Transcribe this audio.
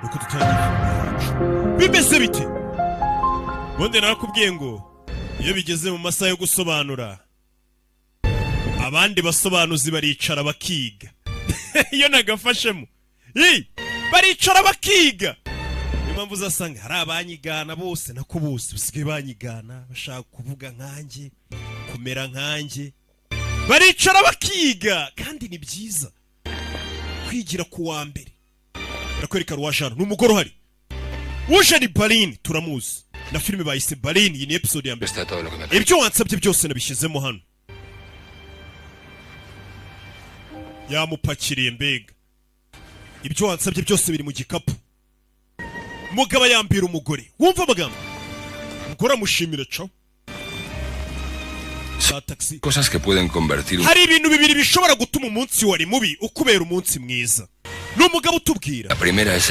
nuko dutangiye filime yacu. Bimeze bite? Bonde narakubwiye ngo iyo bigeze mu masaha yo gusobanura abandi basobanuzi baricara bakiga. Iyo nagafashemo baricara bakiga. Niyo mpamvu uzasanga hari abanyigana bose nako bose basigaye banyigana bashaka kuvuga nkanjye, kumera nkanjye, baricara bakiga. Kandi ni byiza kwigira ku wa mbere. Barakwereka Ruwajana ni umugore uhari. Uje ni Balin, turamuzi na filime bayise Balin. Iyi ni episode ya mbere. Ibyo wansabye byose nabishyizemo hano. Yamupakiriye mbega. Ibyo wansabye byose biri mu gikapu. Mugabo yambira umugore. Wumva amagambo? Umugore amushimira caho. Cosas que pueden convertir. Hari ibintu bibiri bishobora gutuma umunsi wari mubi ukubera umunsi mwiza. N'umugabo utubwira. La primera es